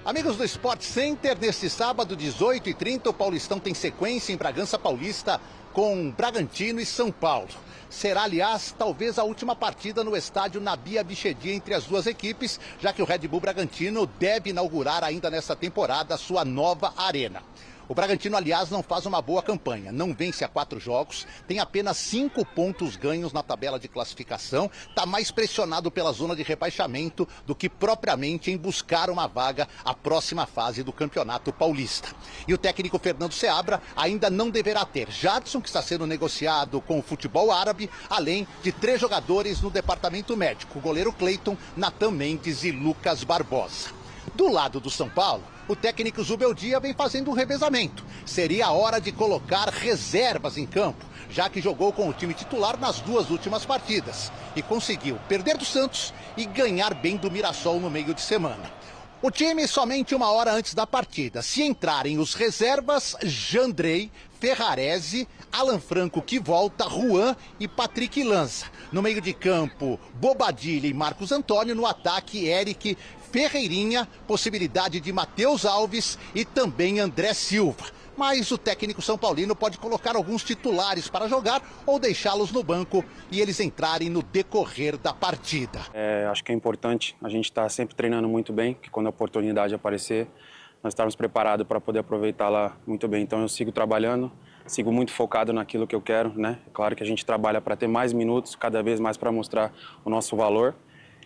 Amigos do Sport Center, neste sábado, 18h30, o Paulistão tem sequência em Bragança Paulista com Bragantino e São Paulo. Será, aliás, talvez a última partida no estádio Nabi Abichedi entre as duas equipes, já que o Red Bull Bragantino deve inaugurar ainda nessa temporada a sua nova arena. O Bragantino, aliás, não faz uma boa campanha, não vence a 4 jogos, tem apenas 5 pontos ganhos na tabela de classificação, está mais pressionado pela zona de rebaixamento do que propriamente em buscar uma vaga à próxima fase do Campeonato Paulista. E o técnico Fernando Seabra ainda não deverá ter Jadson, que está sendo negociado com o futebol árabe, além de 3 jogadores no departamento médico, o goleiro Cleiton, Natan Mendes e Lucas Barbosa. Do lado do São Paulo, o técnico Zubeldia vem fazendo um revezamento. Seria a hora de colocar reservas em campo, já que jogou com o time titular nas 2 últimas partidas e conseguiu perder do Santos e ganhar bem do Mirassol no meio de semana. O time somente 1 hora antes da partida. Se entrarem os reservas, Jandrei, Ferrarese, Alan Franco que volta, Juan e Patrick Lanza. No meio de campo, Bobadilha e Marcos Antônio. No ataque, Eric, Ferreirinha, possibilidade de Matheus Alves e também André Silva. Mas o técnico São Paulino pode colocar alguns titulares para jogar ou deixá-los no banco e eles entrarem no decorrer da partida. Acho que é importante a gente estar sempre treinando muito bem, que quando a oportunidade aparecer, nós estarmos preparados para poder aproveitá-la muito bem. Então eu sigo trabalhando, sigo muito focado naquilo que eu quero, né? É claro que a gente trabalha para ter mais minutos, cada vez mais para mostrar o nosso valor.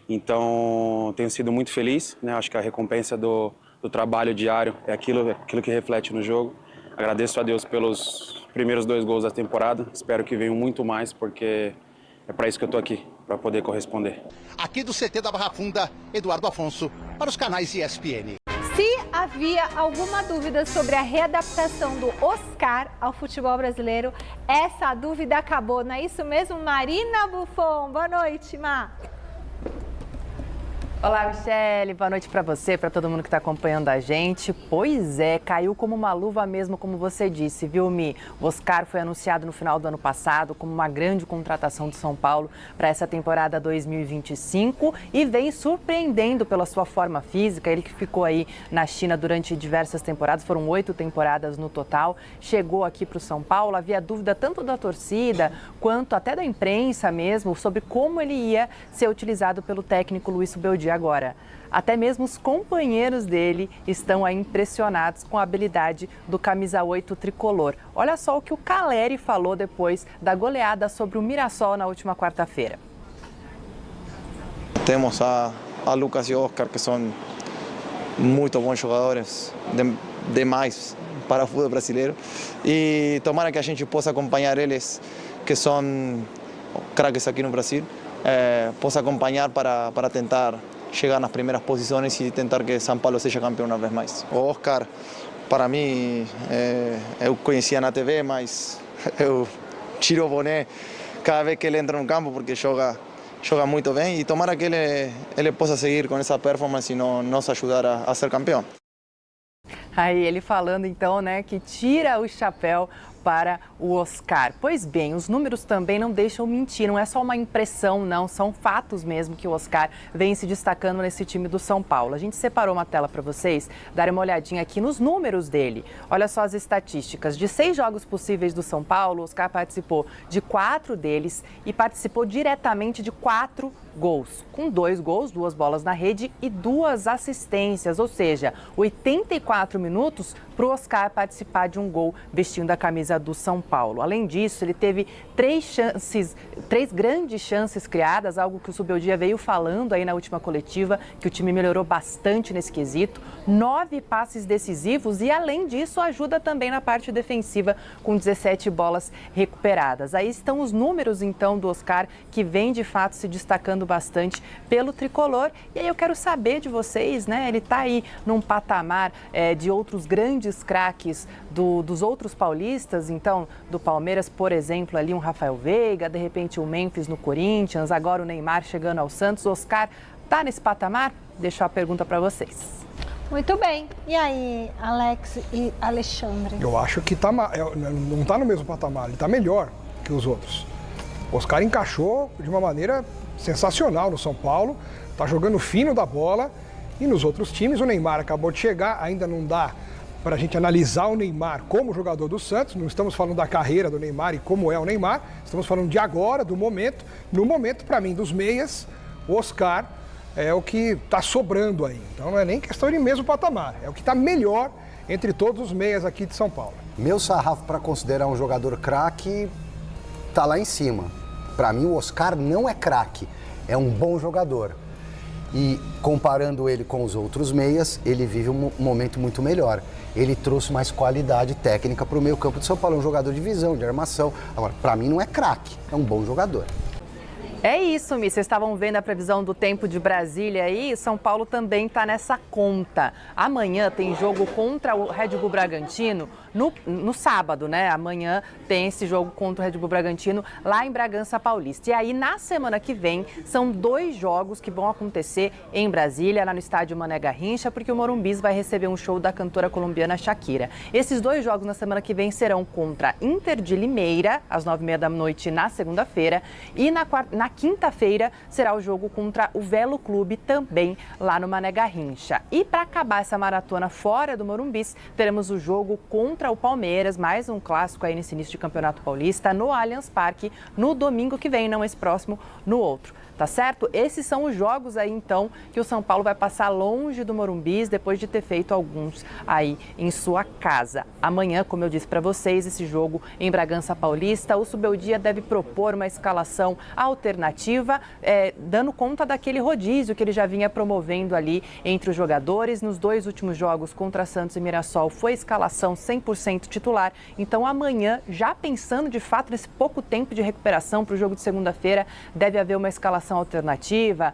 Então tenho sido muito feliz, né? Acho que a recompensa do trabalho diário é aquilo que reflete no jogo. Agradeço a Deus pelos primeiros 2 gols da temporada. Espero que venham muito mais, porque é para isso que eu estou aqui, para poder corresponder. Aqui do CT da Barra Funda, Eduardo Afonso, para os canais ESPN. Se havia alguma dúvida sobre a readaptação do Oscar ao futebol brasileiro, essa dúvida acabou, não é isso mesmo? Marina Buffon, boa noite, Má. Olá, Michele, boa noite para você, para todo mundo que está acompanhando a gente. Pois é, caiu como uma luva mesmo, como você disse, viu, Mi? O Oscar foi anunciado no final do ano passado como uma grande contratação do São Paulo para essa temporada 2025 e vem surpreendendo pela sua forma física. Ele que ficou aí na China durante diversas temporadas, foram 8 temporadas no total, chegou aqui para o São Paulo. Havia dúvida tanto da torcida quanto até da imprensa mesmo sobre como ele ia ser utilizado pelo técnico Luiz Zubeldia agora. Até mesmo os companheiros dele estão aí impressionados com a habilidade do camisa 8 tricolor. Olha só o que o Caleri falou depois da goleada sobre o Mirassol na última quarta-feira. Temos a Lucas e Oscar, que são muito bons jogadores, demais para o futebol brasileiro. E tomara que a gente possa acompanhar eles, que são craques aqui no Brasil, possa acompanhar para tentar chegar nas primeiras posições e tentar que São Paulo seja campeão uma vez mais. O Oscar, para mim, eu conhecia na TV, mas eu tiro o boné cada vez que ele entra no campo porque joga muito bem e tomara que ele possa seguir com essa performance e nos ajudar a ser campeão. Aí ele falando então, né, que tira o chapéu para o Oscar. Pois bem, os números também não deixam mentir, não é só uma impressão, não, são fatos mesmo que o Oscar vem se destacando nesse time do São Paulo. A gente separou uma tela para vocês darem uma olhadinha aqui nos números dele. Olha só as estatísticas. De 6 jogos possíveis do São Paulo, o Oscar participou de 4 deles e participou diretamente de 4 gols, com 2 gols, 2 bolas na rede e 2 assistências, ou seja, 84 minutos para o Oscar participar de um gol vestindo a camisa do São Paulo. Além disso, ele teve 3 grandes chances criadas, algo que o Zubeldia veio falando aí na última coletiva, que o time melhorou bastante nesse quesito, 9 passes decisivos e, além disso, ajuda também na parte defensiva com 17 bolas recuperadas. Aí estão os números, então, do Oscar, que vem, de fato, se destacando bastante pelo tricolor. E aí eu quero saber de vocês, né? Ele está aí num patamar de outros grandes craques dos outros paulistas, então, do Palmeiras, por exemplo, ali um Rafael Veiga, de repente o Memphis no Corinthians, agora o Neymar chegando ao Santos. O Oscar está nesse patamar? Deixo a pergunta para vocês. Muito bem. E aí, Alex e Alexandre? Eu acho que não está no mesmo patamar, ele está melhor que os outros. O Oscar encaixou de uma maneira sensacional no São Paulo, está jogando fino da bola E nos outros times, o Neymar acabou de chegar, ainda não dá para a gente analisar o Neymar como jogador do Santos, não estamos falando da carreira do Neymar e como é o Neymar, estamos falando de agora, do momento. No momento, para mim, dos meias, o Oscar é o que está sobrando aí. Então não é nem questão de mesmo patamar, é o que está melhor entre todos os meias aqui de São Paulo. Meu sarrafo para considerar um jogador craque tá lá em cima. Para mim, o Oscar não é craque, é um bom jogador. E comparando ele com os outros meias, ele vive um momento muito melhor. Ele trouxe mais qualidade técnica para o meio-campo de São Paulo, é um jogador de visão, de armação. Agora, para mim não é craque, é um bom jogador. É isso, Mi. Vocês estavam vendo a previsão do tempo de Brasília aí. São Paulo também está nessa conta. Amanhã tem jogo contra o Red Bull Bragantino no sábado, né? Amanhã tem esse jogo contra o Red Bull Bragantino lá em Bragança Paulista. E aí, na semana que vem, são 2 jogos que vão acontecer em Brasília, lá no estádio Mané Garrincha, porque o Morumbis vai receber um show da cantora colombiana Shakira. Esses 2 jogos na semana que vem serão contra Inter de Limeira, às 9h30 da noite na segunda-feira, e na quinta-feira será o jogo contra o Velo Clube, também lá no Mané Garrincha. E para acabar essa maratona fora do Morumbis, teremos o jogo contra o Palmeiras, mais um clássico aí nesse início de Campeonato Paulista, no Allianz Parque, no domingo que vem, não esse próximo, no outro. Tá certo? Esses são os jogos aí, então, que o São Paulo vai passar longe do Morumbis depois de ter feito alguns aí em sua casa. Amanhã, como eu disse para vocês, esse jogo em Bragança Paulista, o Subeldia deve propor uma escalação alternativa, dando conta daquele rodízio que ele já vinha promovendo ali entre os jogadores. Nos 2 últimos jogos contra Santos e Mirassol foi escalação 100% titular. Então, amanhã, já pensando de fato nesse pouco tempo de recuperação para o jogo de segunda-feira, deve haver uma escalação alternativa.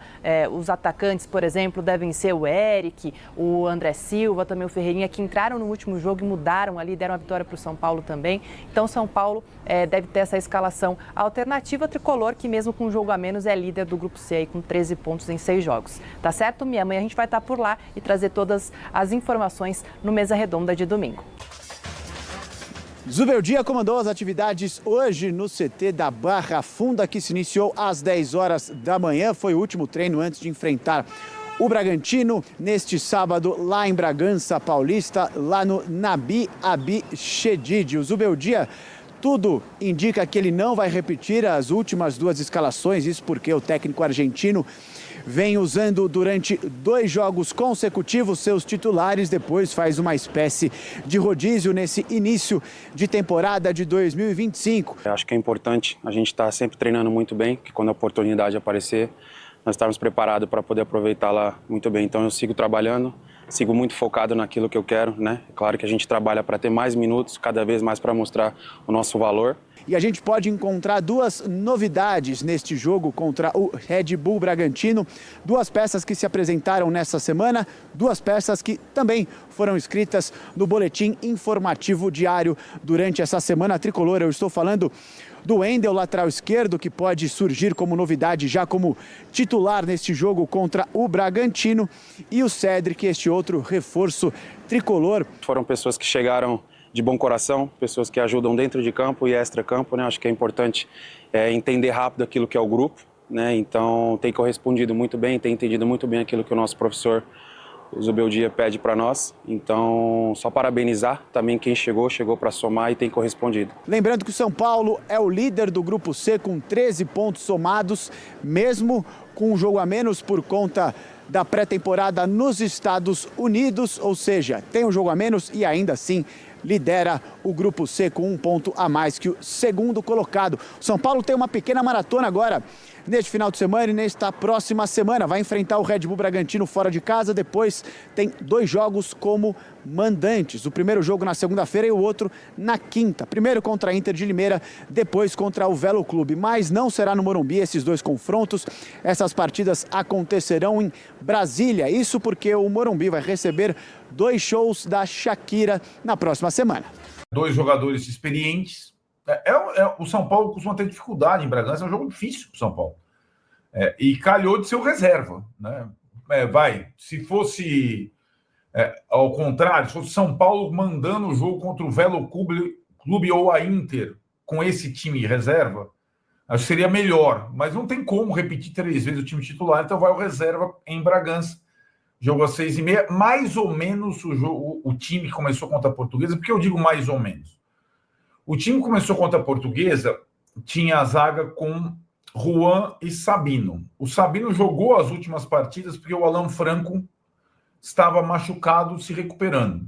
Os atacantes, por exemplo, devem ser o Eric, o André Silva, também o Ferreirinha, que entraram no último jogo e mudaram ali, deram a vitória para o São Paulo também. Então, São Paulo deve ter essa escalação alternativa. Tricolor, que mesmo com um jogo a menos, é líder do Grupo C aí, com 13 pontos em 6 jogos. Tá certo, Mia? Amanhã a gente vai estar por lá e trazer todas as informações no Mesa Redonda de domingo. Zubeldia comandou as atividades hoje no CT da Barra Funda, que se iniciou às 10 horas da manhã. Foi o último treino antes de enfrentar o Bragantino neste sábado lá em Bragança Paulista, lá no Nabi Abichedid. O Zubeldia, tudo indica que ele não vai repetir as últimas 2 escalações, isso porque o técnico argentino vem usando durante 2 jogos consecutivos seus titulares, depois faz uma espécie de rodízio nesse início de temporada de 2025. Eu acho que é importante a gente estar sempre treinando muito bem, que quando a oportunidade aparecer, nós estarmos preparados para poder aproveitá-la muito bem. Então eu sigo trabalhando, sigo muito focado naquilo que eu quero, né? É claro que a gente trabalha para ter mais minutos, cada vez mais para mostrar o nosso valor. E a gente pode encontrar 2 novidades neste jogo contra o Red Bull Bragantino. 2 peças que se apresentaram nessa semana, 2 peças que também foram escritas no boletim informativo diário durante essa semana tricolor. Eu estou falando do Wendel, lateral esquerdo, que pode surgir como novidade já como titular neste jogo contra o Bragantino, e o Cedric, este outro reforço tricolor. Foram pessoas que chegaram de bom coração, pessoas que ajudam dentro de campo e extra-campo, né? Acho que é importante entender rápido aquilo que é o grupo, né? Então tem correspondido muito bem, tem entendido muito bem aquilo que o nosso professor Zubeldia pede para nós. Então, só parabenizar também quem chegou para somar e tem correspondido. Lembrando que o São Paulo é o líder do Grupo C com 13 pontos somados, mesmo com um jogo a menos por conta da pré-temporada nos Estados Unidos, ou seja, tem um jogo a menos e ainda assim lidera o Grupo C com 1 ponto a mais que o segundo colocado. O São Paulo tem uma pequena maratona agora neste final de semana e nesta próxima semana. Vai enfrentar o Red Bull Bragantino fora de casa, depois tem 2 jogos como mandantes. O primeiro jogo na segunda-feira e o outro na quinta. Primeiro contra a Inter de Limeira, depois contra o Velo Clube. Mas não será no Morumbi esses 2 confrontos. Essas partidas acontecerão em Brasília. Isso porque o Morumbi vai receber 2 shows da Shakira na próxima semana. 2 jogadores experientes. O São Paulo costuma ter dificuldade em Bragança, é um jogo difícil para o São Paulo. E calhou de ser o reserva, né? Se fosse ao contrário, se fosse São Paulo mandando o jogo contra o Velo Clube ou a Inter com esse time reserva, acho que seria melhor. Mas não tem como repetir 3 vezes o time titular, então vai o reserva em Bragança. jogo às 6h30, mais ou menos o time que começou contra a Portuguesa. Por que eu digo mais ou menos? O time que começou contra a Portuguesa tinha a zaga com Juan e Sabino. O Sabino jogou as últimas partidas porque o Alan Franco estava machucado, se recuperando.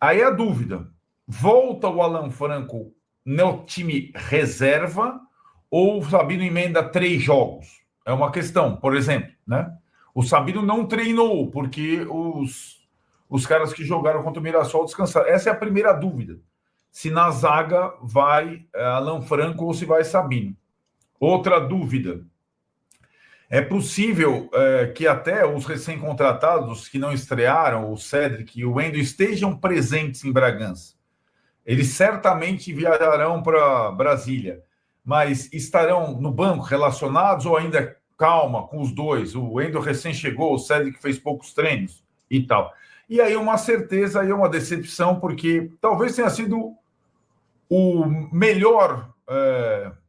Aí a dúvida, volta o Alan Franco no time reserva ou o Sabino emenda 3 jogos? É uma questão, por exemplo, né? O Sabino não treinou porque os caras que jogaram contra o Mirassol descansaram. Essa é a primeira dúvida. Se na zaga vai Alan Franco ou se vai Sabino. Outra dúvida. É possível que até os recém-contratados que não estrearam, o Cédric e o Wendel, estejam presentes em Bragança. Eles certamente viajarão para Brasília, mas estarão no banco relacionados ou ainda calma com os dois? O Wendel recém chegou, o Cédric fez poucos treinos e tal. E aí uma certeza, aí uma decepção, porque talvez tenha sido o melhor,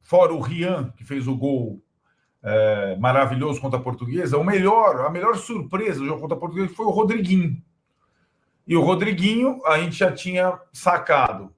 fora o Rian, que fez o gol maravilhoso contra a Portuguesa, a melhor surpresa do jogo contra a Portuguesa foi o Rodriguinho. E o Rodriguinho a gente já tinha sacado.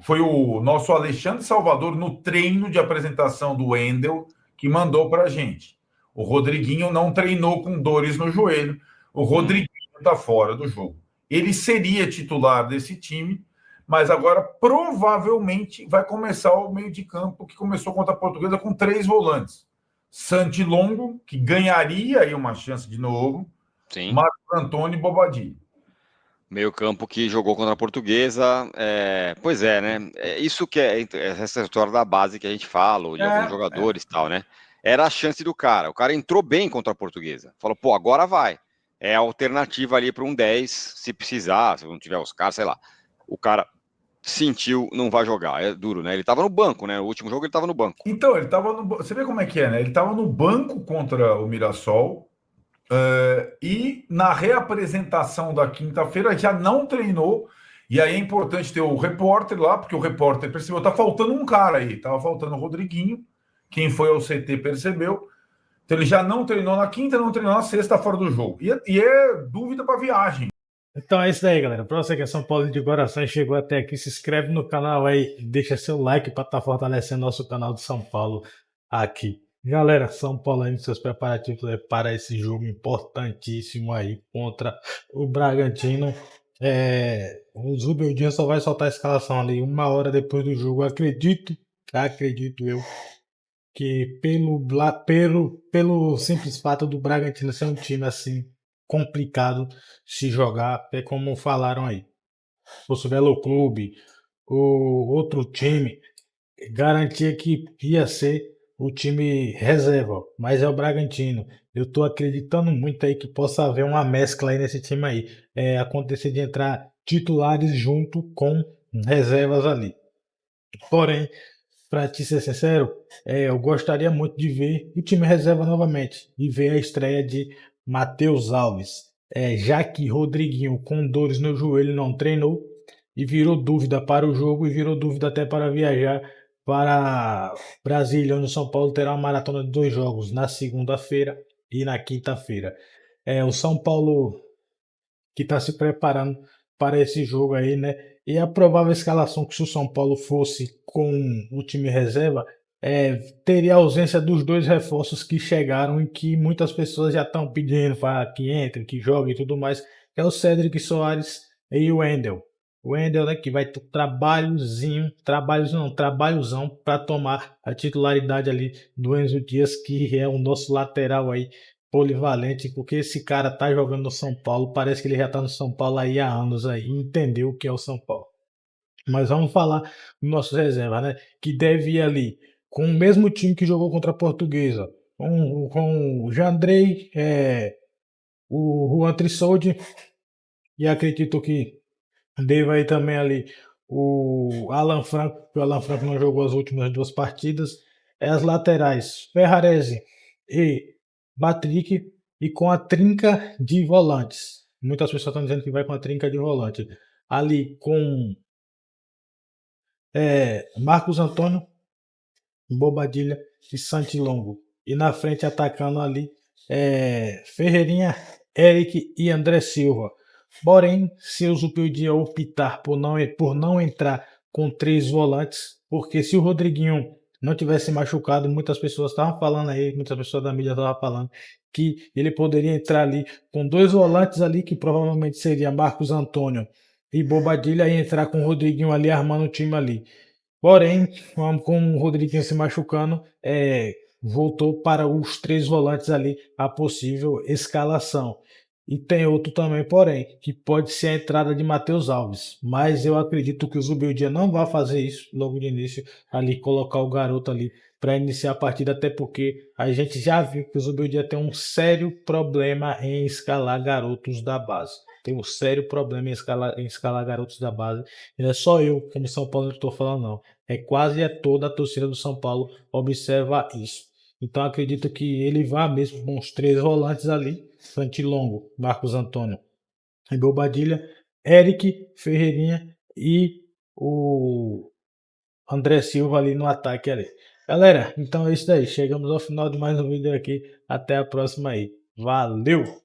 Foi o nosso Alexandre Salvador no treino de apresentação do Wendel que mandou para a gente. O Rodriguinho não treinou com dores no joelho. O Rodriguinho está fora do jogo. Ele seria titular desse time, mas agora provavelmente vai começar o meio de campo que começou contra a Portuguesa com 3 volantes. Santi Longo, que ganharia aí uma chance de novo. Sim. Marcos Antônio e Bobadilha. Meio campo que jogou contra a Portuguesa. Pois é, né? Isso que é essa história da base que a gente fala, de alguns jogadores e tal, né? Era a chance do cara. O cara entrou bem contra a Portuguesa. Falou, pô, agora vai. É a alternativa ali para um 10, se precisar, se não tiver os caras, sei lá. O cara sentiu, não vai jogar. É duro, né? Ele estava no banco, né? No último jogo ele estava no banco. Então, ele estava no... Você vê como é que é, né? Ele estava no banco contra o Mirassol e na reapresentação da quinta-feira já não treinou. E aí é importante ter o repórter lá, porque o repórter percebeu, tá faltando um cara aí. Tava faltando o Rodriguinho. Quem foi ao CT percebeu. Então ele já não treinou na quinta, não treinou na sexta, fora do jogo. E é dúvida para viagem. Então é isso daí, galera. Pra você que é São Paulo de coração e chegou até aqui, se inscreve no canal aí, deixa seu like para estar fortalecendo nosso canal de São Paulo aqui. Galera, São Paulo aí nos seus preparativos para esse jogo importantíssimo aí contra o Bragantino. O Zubel Dias só vai soltar a escalação ali 1 hora depois do jogo. Acredito eu, que pelo simples fato do Bragantino ser um time assim complicado se jogar, é como falaram aí. Se fosse o Velo Clube, o outro time, garantia que ia ser o time reserva, mas é o Bragantino. Eu tô acreditando muito aí que possa haver uma mescla aí nesse time aí, acontecer de entrar titulares junto com reservas ali. Porém, para te ser sincero, eu gostaria muito de ver o time reserva novamente e ver a estreia de Matheus Alves, já que Rodriguinho com dores no joelho não treinou e virou dúvida para o jogo e virou dúvida até para viajar para Brasília, onde o São Paulo terá uma maratona de 2 jogos na segunda-feira e na quinta-feira. O São Paulo que está se preparando para esse jogo aí, né? E a provável escalação que se o São Paulo fosse com o time reserva, teria a ausência dos 2 reforços que chegaram e que muitas pessoas já estão pedindo para que entre, que jogue e tudo mais, que é o Cédric Soares e o Wendel. O Wendel, né, que vai ter trabalhozão para tomar a titularidade ali do Enzo Dias, que é o nosso lateral aí, polivalente, porque esse cara tá jogando no São Paulo, parece que ele já tá no São Paulo aí há anos aí, entendeu o que é o São Paulo. Mas vamos falar do nosso reserva, né, que deve ir ali com o mesmo time que jogou contra a Portuguesa, com o Jandrei, o Juan Trissoldi, e acredito que deva ir também ali o Alan Franco, porque o Alan Franco não jogou as últimas 2 partidas, as laterais, Ferrarese e Patrick, e com a trinca de volantes. Muitas pessoas estão dizendo que vai com a trinca de volante. Ali com Marcos Antônio, Bobadilha e Santi Longo. E na frente atacando ali Ferreirinha Eric e André Silva. Porém, se o Zupildia optar por não entrar com 3 volantes, porque se o Rodriguinho não tivesse machucado, muitas pessoas estavam falando aí, muitas pessoas da mídia estavam falando que ele poderia entrar ali com 2 volantes ali, que provavelmente seria Marcos Antônio e Bobadilha, e entrar com o Rodriguinho ali armando o time ali. Porém, com o Rodriguinho se machucando, voltou para os 3 volantes ali a possível escalação. E tem outro também, porém, que pode ser a entrada de Matheus Alves. Mas eu acredito que o Zubeldia não vai fazer isso logo de início, ali colocar o garoto ali para iniciar a partida, até porque a gente já viu que o Zubeldia tem um sério problema em escalar garotos da base. Tem um sério problema em escalar garotos da base. E não é só eu, como São Paulo, que estou falando, não. Quase toda a torcida do São Paulo observa isso. Então acredito que ele vá mesmo com os 3 volantes ali, Santilongo, Marcos Antônio e Bobadilha, Eric, Ferreirinha e o André Silva ali no ataque ali. Galera, então é isso daí. Chegamos ao final de mais um vídeo aqui. Até a próxima aí. Valeu!